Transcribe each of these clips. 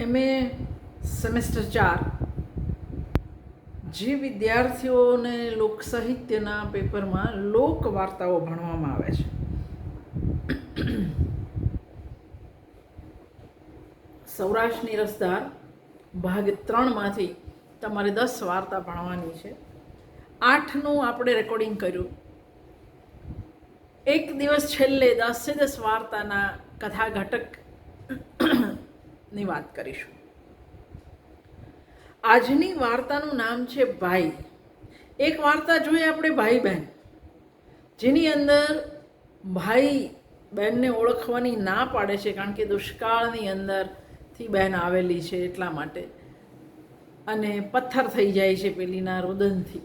MA semester 4 જે વિદ્યાર્થીઓને લોકસાહિત્યના પેપરમાં લોક વાર્તાઓ ભણવામાં આવે છે, સૌરાષ્ટ્રની રસધાર ભાગ 3માંથી તમારે 10 વાર્તા ભણવાની છે. 8નું આપણે રેકોર્ડિંગ કર્યું. એક દિવસ છેલ્લે 10 વાર્તાના કથા ઘટકની વાત કરીશું. આજની વાર્તાનું નામ છે ભાઈ. એક વાર્તા જોઈએ આપણે ભાઈ બહેન, જેની અંદર ભાઈ બહેનને ઓળખવાની ના પાડે છે, કારણ કે દુષ્કાળની અંદરથી બહેન આવેલી છે એટલા માટે, અને પથ્થર થઈ જાય છે પેલીના રુદનથી.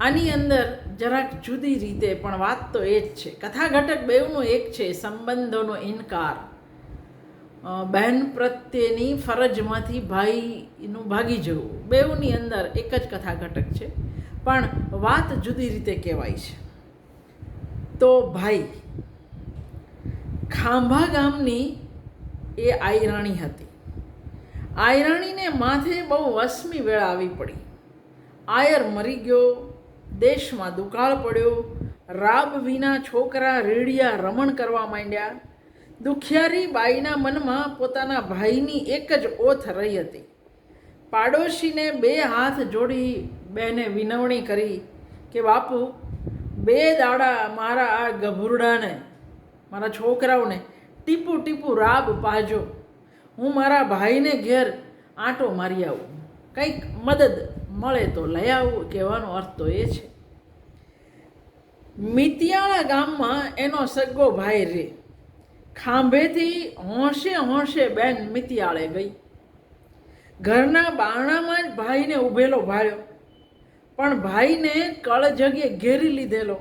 આની અંદર જરાક જુદી રીતે, પણ વાત તો એ જ છે. કથા ઘટક બેઉનું એક છે, સંબંધોનો ઇનકાર. બહેન પ્રત્યેની ફરજમાંથી ભાઈનું ભાગી જવું. બેઉની અંદર એક જ કથા ઘટક છે, પણ વાત જુદી રીતે કહેવાય છે. તો ભાઈ, ખાંભા ગામની એ આયરાણી હતી. આયરાણીને માથે બહુ વસમી વેળ આવી પડી. આયર મરી ગયો, દેશમાં દુકાળ પડ્યો, રાબ વિના છોકરા રેડિયા રમણ કરવા માંડ્યા. દુખિયારી બાઈના મનમાં પોતાના ભાઈની એક જ ઓથ રહી હતી. પાડોશીને 2 હાથ જોડી બેને વિનવણી કરી કે બાપુ, 2 દાડા મારા આ ગભુરડાને, મારા છોકરાઓને ટીપું ટીપું રાબ પાજો. હું મારા ભાઈને ઘેર આંટો મારી આવું, કંઈક મદદ મળે તો લઈ આવું. કહેવાનો અર્થ તો એ છે. મિતિયાળા ગામમાં એનો સગ્ગો ભાઈ રે. ખાંભેથી હોંશે હોંશે બેન મિતિયાળે ગઈ. ઘરના બારણામાં જ ભાઈને ઊભેલો ભાળ્યો, પણ ભાઈને કળજગે ઘેરી લીધેલો.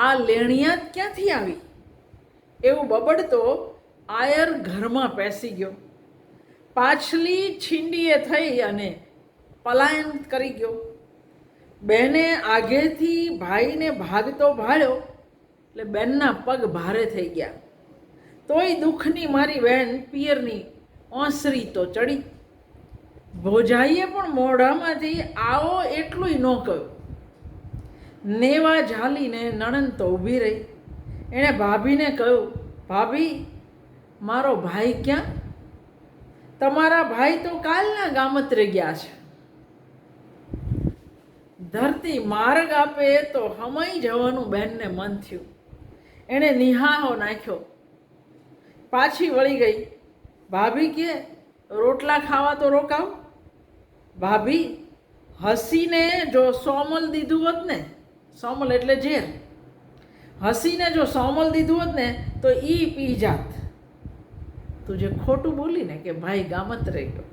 આ લેણિયાત ક્યાંથી આવી એવું બબડતો આયર ઘરમાં પેસી ગયો. પાછલી છીંડીએ થઈ અને પલાયન કરી ગયો. બેને આગેથી ભાઈને ભાગતો ભાળ્યો એટલે બેનના પગ ભારે થઈ ગયા. તોય દુઃખની મારી બહેન પિયરની ઓસરી તો ચડી. ભોજાઈએ પણ મોઢામાંથી આવો એટલુંય ન કહ્યું. નેવા ઝાલીને નણંદ તો ઊભી રહી. એણે ભાભીને કહ્યું, ભાભી, મારો ભાઈ ક્યાં? તમારા ભાઈ તો કાલના ગામત્રે ગયા છે. ધરતી માર્ગ આપે તો હમાઈ જવાનું બહેનને મન થયું. એણે નિહાળો નાખ્યો, પાછી વળી ગઈ. ભાભી કે રોટલા ખાવા તો રોકાવ. ભાભી હસીને જો સોમલ દીધું હોત ને, સોમલ એટલે ઝેર, હસીને જો સોમલ દીધું હોત ને તો ઈ પી જાત. તું જે ખોટું બોલી ને કે ભાઈ ગામત્રે ગયો,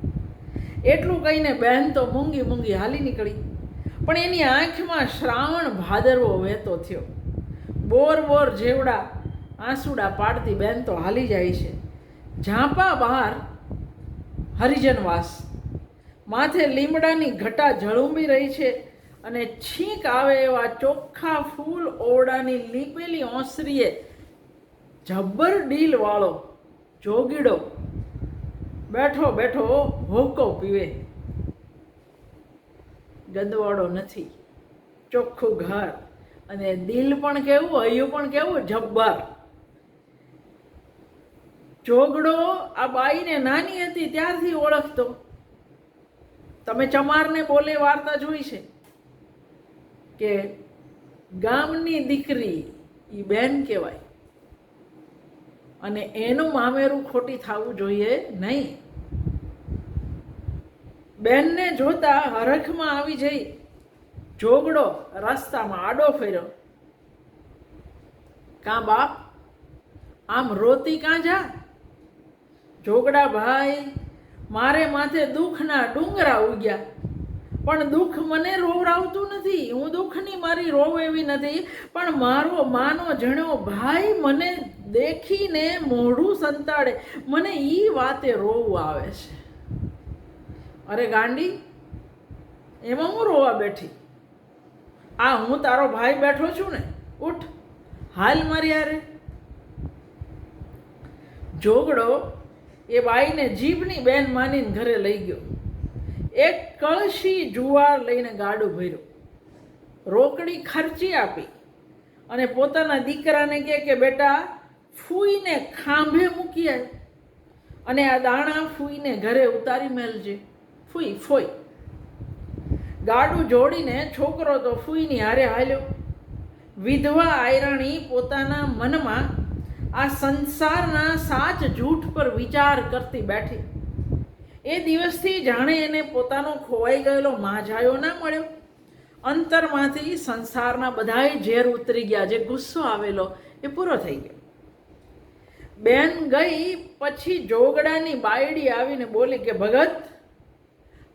એટલું કહીને બહેન તો મૂંગી મૂંગી હાલી નીકળી. પણ એની આંખમાં શ્રાવણ ભાદરવો વહેતો થયો. બોર બોર જેવડા આંસુડા પાડતી બેન તો હાલી જાય છે. ઝાંપા બહાર હરિજનવાસ, માથે લીમડાની ઘટા ઝળુંબી રહી છે, અને છીંક આવે એવા ચોખ્ખા ફૂલ ઓરડાની લીપેલી ઓસરીએ જબ્બર ડીલવાળો જોગીડો બેઠો બેઠો હોકો પીવે. ગદવાડો નથી, ચોખ્ખું ઘર, અને દિલ પણ કેવું, હૈયું પણ કેવું જબ્બર. જોગડો આ બાઈને નાની હતી ત્યારથી ઓળખતો. તમે ચમારને બોલે વાર્તા જોઈ છે કે ગામની દીકરી એ બેન કહેવાય, અને એનું મામેરું ખોટી થવું જોઈએ નહીં. બેનને જોતા હરખમાં આવી જઈ જોગડો રસ્તામાં આડો ફેર્યો. કાં બાપ, આમ રોતી કાં જા? જોગડા ભાઈ, મારે માથે દુઃખના ડુંગરા ઉગ્યા, પણ દુઃખ મને રોવરાવતું નથી. હું દુઃખની મારી રોવ એવી નથી, પણ મારો માનો જણ્યો ભાઈ મને દેખીને મોઢું સંતાડે, મને ઈ વાતે રોવું આવે છે. અરે ગાંડી, એમાં હું રોવા બેઠી? આ હું તારો ભાઈ બેઠો છું ને, ઉઠ, હાલ મારી હારે. જોગડો એ બાઈને જીભની બેન માનીને ઘરે લઈ ગયો. એક કળશી જુવાર લઈને ગાડું ભર્યું, રોકડી ખર્ચી આપી અને પોતાના દીકરાને કહે કે બેટા ફૂઈને ખાંભે મૂકી આવ અને આ દાણા ફૂઈને ઘરે ઉતારી મેલજે. ફૂઈ ફોઈ ગાડું જોડીને છોકરો તો ફૂઈની હારે હાલ્યો. વિધવા આયરાણી પોતાના મનમાં આ સંસારના સાચ જૂઠ પર વિચાર કરતી બેઠી. એ દિવસથી જાણે એને પોતાનો ખોવાઈ ગયેલો માજાયો ના મળ્યો. અંતરમાંથી સંસારના બધાય ઝેર ઉતરી ગયા. જે ગુસ્સો આવેલો એ પૂરો થઈ ગયો. બેન ગઈ પછી જોગડાની બાયડી આવીને બોલી કે ભગત,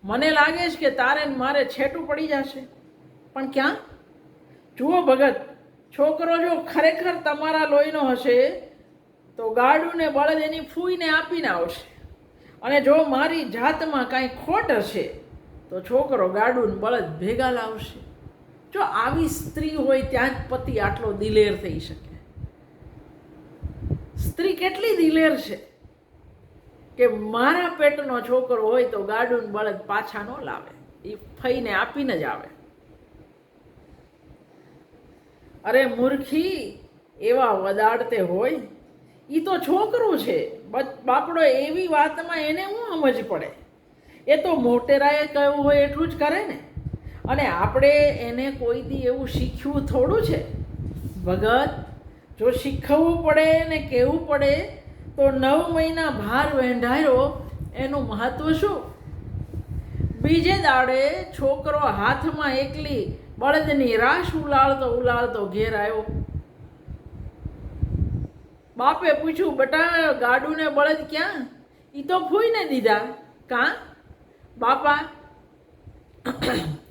મને લાગે છે કે તારે ને મારે છેટું પડી જશે. પણ ક્યાં? જુઓ ભગત, છોકરો જો ખરેખર તમારા લોહીનો હશે તો ગાડું ને બળદ એની ફૂઈને આપીને આવશે, અને જો મારી જાતમાં કાંઈ ખોટ હશે તો છોકરો ગાડું ને બળદ ભેગા લાવશે. જો આવી સ્ત્રી હોય ત્યાં જ પતિ આટલો દિલેર થઈ શકે. સ્ત્રી કેટલી દિલેર છે કે મારા પેટનો છોકરો હોય તો ગાડું ને બળદ પાછા ન લાવે, એ ફઈને આપીને જ આવે. અરે મૂર્ખી, એવા વદાડતે હોય, એ તો છોકરું છે બાપડો. એવી વાતમાં એને શું સમજ પડે? એ તો મોટેરાએ કહ્યું હોય એટલું જ કરે ને. અને આપણે એને કોઈ દી એવું શીખ્યું થોડું છે? ભગત, જો શીખવવું પડે ને કહેવું પડે તો 9 મહિના ભાર વેંઢાયો એનું મહત્વ શું? બીજે દાડે છોકરો હાથમાં એકલી બળદની રાશ ઉલાળતો ઉલાળતો ઘેર આવ્યો. બાપે પૂછ્યું, બેટા ગાડું ને બળદ ક્યાં? એ તો ફૂઈને દીધા. કાં બાપા,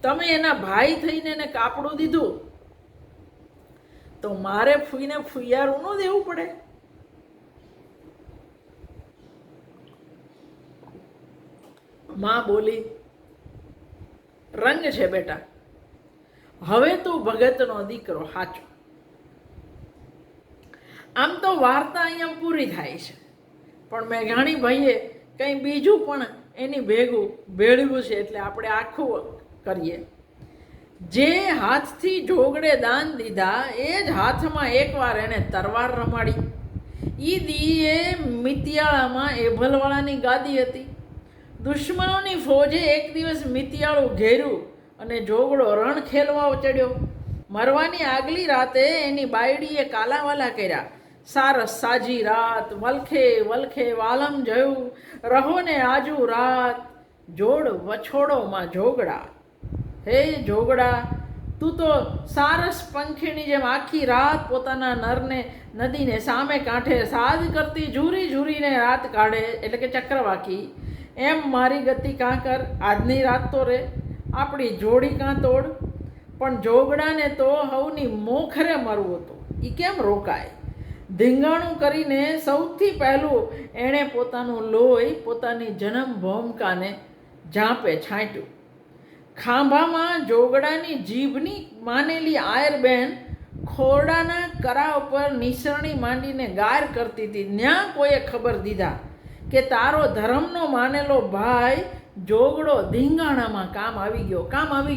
તમે એના ભાઈ થઈને એને કાપડું દીધું તો મારે ફૂઈને ફૂયારું ન દેવું પડે? માં બોલી, રંગ છે બેટા, હવે તું ભગતનો દીકરો સાચો. આમ તો વાર્તા અહીંયા પૂરી થાય છે, પણ મેઘાણી ભાઈએ કંઈ બીજું પણ એની ભેગું ભેળવ્યું છે, એટલે આપણે આખું કરીએ. જે હાથથી જોગડે દાન દીધા એ જ હાથમાં એકવાર એણે તરવાર રમાડી. ઈ દીએ મિતિયાળામાં એભલવાળાની ગાદી હતી. દુશ્મનોની ફોજે એક દિવસ મિતિયાળું ઘેર્યું અને જોગડો રણ ખેલવા ચડ્યો. મરવાની આગલી રાતે એની બાયડીએ કાલાવાલા કર્યા. સારસ સાજી રાત, વલખે વલખે વાલમ જયું, રહો ને આજુ રાત, જોડ વછોડોમાં જોગડા. હે જોગડા, તું તો સારસ પંખીની જેમ આખી રાત પોતાના નરને નદીને સામે કાંઠે સાદ કરતી ઝૂરી ઝૂરીને રાત કાઢે, એટલે કે ચક્રવાકી. એમ મારી ગતિ કાં કર, આજની રાત તો રે, આપણી જોડી કાં તોડ. પણ જોગડાને તો હવની મોખરે મરવું હતું, એ કેમ રોકાય? ધીંગાણું કરીને સૌથી પહેલું એણે પોતાનું લોહી પોતાની જન્મ ભૂમિકાને ઝાંપે છાંટ્યું. ખાંભામાં જોગડાની જીભની માનેલી આયરબેન ખોરડાના કરા ઉપર નિસરણી માંડીને ગાર કરતી હતી. ન્યા કોઈએ ખબર દીધા કે તારો ધર્મનો માનેલો ભાઈ જોગડો ધીંગાણામાં કામ આવી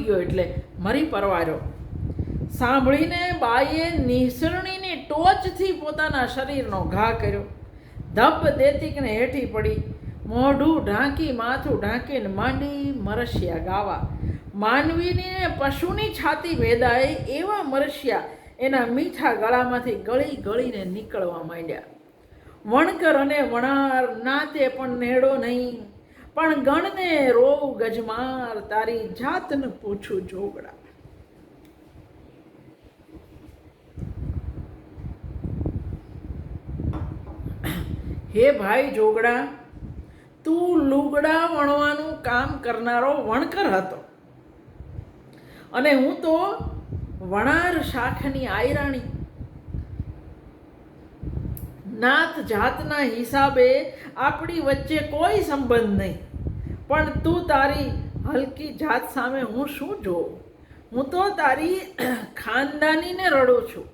ગયો એટલે મરી પરવાર્યો. સાંભળીને બાઈએ નિસરણીની ટોચથી પોતાના શરીરનો ઘા કર્યો. ધપ દેતીકને હેઠી પડી, મોઢું ઢાંકી માથું ઢાંકીને માંડી મરશિયા ગાવા. માનવીની પશુની છાતી ભેદાય એવા મરશિયા એના મીઠા ગળામાંથી ગળી ગળીને નીકળવા માંડ્યા. વણકર અને વણાર નાતે પણ નેડો નહીં, પણ ગણને રોવ ગજમાર, તારી જાતને પૂછું જોગડા. હે ભાઈ જોગડા, તું લુગડા વણવાનું કામ કરનારો વણકર હતો અને હું તો વણાર શાખની આયરાણી. નાત જાતના હિસાબે આપણી વચ્ચે કોઈ સંબંધ નહીં, પણ તું તારી હલકી જાત સામે હું શું જોઉં? હું તો તારી ખાનદાનીને રડું છું.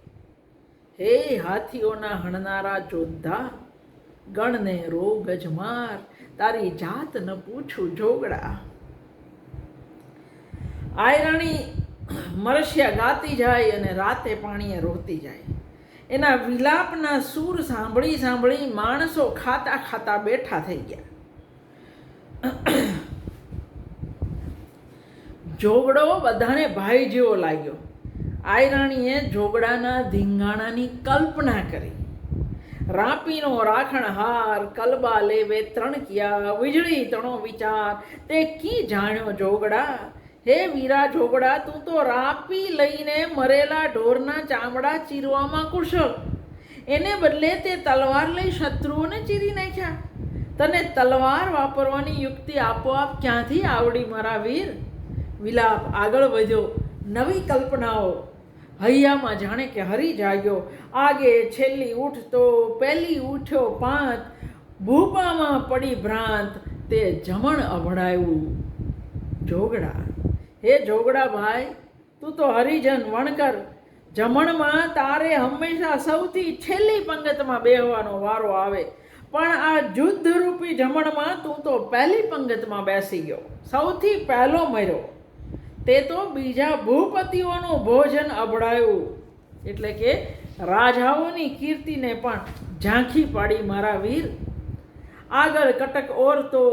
હે હાથીઓના હણનારા જોદ્ધા, ગણને રોગ જ માર, તારી જાત ન પૂછું જોગડા. આયરાણી મરશિયા ગાતી જાય અને રાતે પાણીએ રોતી જાય. એના વિલાપના સૂર સાંભળી સાંભળી માણસો ખાતા ખાતા બેઠા થઈ ગયા. જોગડો બધાને ભાઈ જેવો લાગ્યો. આયરાણીએ જોગડાના ધીંગાણાની કલ્પના કરી. રાપીનો રાખણહાર, કલબા લેવે ત્રણ કિયા, વીજળી તણો વિચાર, તે કી જાણ્યો જોગડા. હે વીરા જોગડા, તું તો રાપી લઈને મરેલા ઢોરના ચામડા ચીરવામાં કુશળ. એને બદલે તે તલવાર લઈ શત્રુઓને ચીરી નાખ્યા. તને તલવાર વાપરવાની યુક્તિ આપોઆપ ક્યાંથી આવડી મારા વીર? વિલાપ આગળ વધ્યો. નવી કલ્પનાઓ હૈયામાં જાણે કે હરી જાગ્યો. આગે છેલ્લી ઉઠતો, પહેલી ઉઠ્યો પાંત, ભૂપામાં પડી ભ્રાંત, તે જમણ અભડાયું જોગડા. હે જોગડા ભાઈ, તું તો હરિજન વણકર. જમણમાં તારે હંમેશા સૌથી છેલ્લી પંગતમાં બેહવાનો વારો આવે, પણ આ યુદ્ધરૂપી જમણમાં તું તો પહેલી પંગતમાં બેસી ગયો, સૌથી પહેલો મર્યો. તે તો બીજા ભૂપતિઓનું ભોજન અભડાયું, એટલે કે રાજાઓની કીર્તિને પણ ઝાંખી પાડી મારા વીર. આગળ કટક ઓરતો,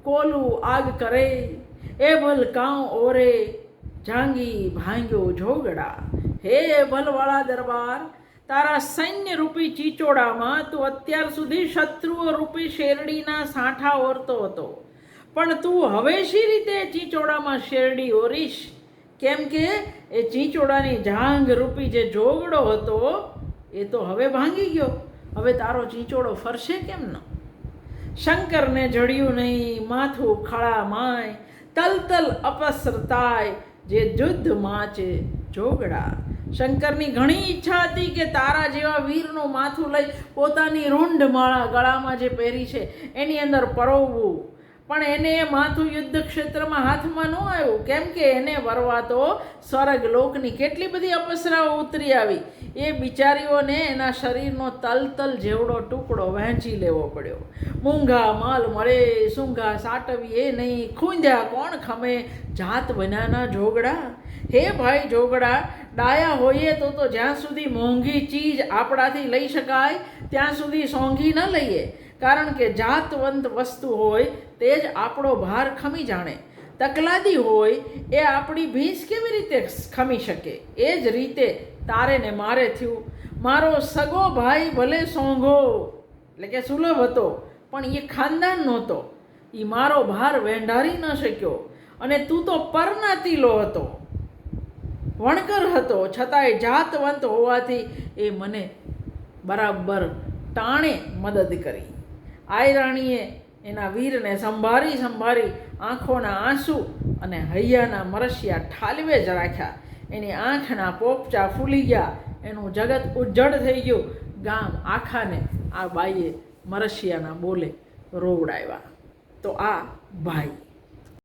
કોલું આગ કરે, એ ભલ કાં ઓરે, જાંગી ભાંગ્યો જોગડા. હે ભલવાળા દરબાર, તારા સૈન્ય રૂપી ચીચોડામાં તું અત્યાર સુધી શત્રુઓ રૂપી શેરડીના સાંઠા ઓરતો હતો, પણ તું હવે શી રીતે ચીચોડામાં શેરડી ઓરીશ? કેમ કે એ ચીચોડાની જાંગ રૂપી જે જોગડો હતો એ તો હવે ભાંગી ગયો. હવે તારો ચીચોડો ફરશે કેમ ન? શંકરને જડ્યું નહીં માથું ખળા માય, તલતલ અપસરતાય જે યુદ્ધ માચે જોગડા. શંકરની ઘણી ઈચ્છા હતી કે તારા જેવા વીરનું માથું લઈ પોતાની રૂંઢ માળા ગળામાં જે પહેરી છે એની અંદર પરોવવું, પણ એને એ માથું યુદ્ધ ક્ષેત્રમાં હાથમાં ન આવ્યું. કેમ કે એને વરવા તો સ્વર્ગ લોકની કેટલી બધી અપસરાઓ ઉતરી આવી. એ બિચારીઓને એના શરીરનો તલતલ જેવડો ટુકડો વહેંચી લેવો પડ્યો. મૂંઘા માલ મળે, સૂંઘા સાટવી એ નહીં, ખૂંદ્યા કોણ ખમે, જાત બનાના જોગડા. હે ભાઈ જોગડા, ડાયા હોઈએ તો જ્યાં સુધી મોંઘી ચીજ આપણાથી લઈ શકાય ત્યાં સુધી સોંઘી ન લઈએ, કારણ કે જાતવંત વસ્તુ હોય તે જ આપણો ભાર ખમી જાણે. તકલાદી હોય એ આપણી ભીંસ કેવી રીતે ખમી શકે? એ જ રીતે તારે ને મારે થયું. મારો સગો ભાઈ ભલે સોંઘો એટલે કે સુલભ હતો, પણ એ ખાનદાન નહોતો, એ મારો ભાર વેંઢારી ન શક્યો. અને તું તો પરનાતીલો હતો, વણકર હતો, છતાંય જાતવંત હોવાથી એ મને બરાબર ટાણે મદદ કરી. આયરાણીએ એના વીરને સંભાળી સંભાળી આંખોના આંસુ અને હૈયાના મરશિયા ઠાલવે જ રાખ્યા. એની આંખના પોપચા ફૂલી ગયા, એનું જગત ઉજ્જડ થઈ ગયું. ગામ આખાને આ બાઈએ મરશિયાના બોલે રોવડાવ્યા. તો આ ભાઈ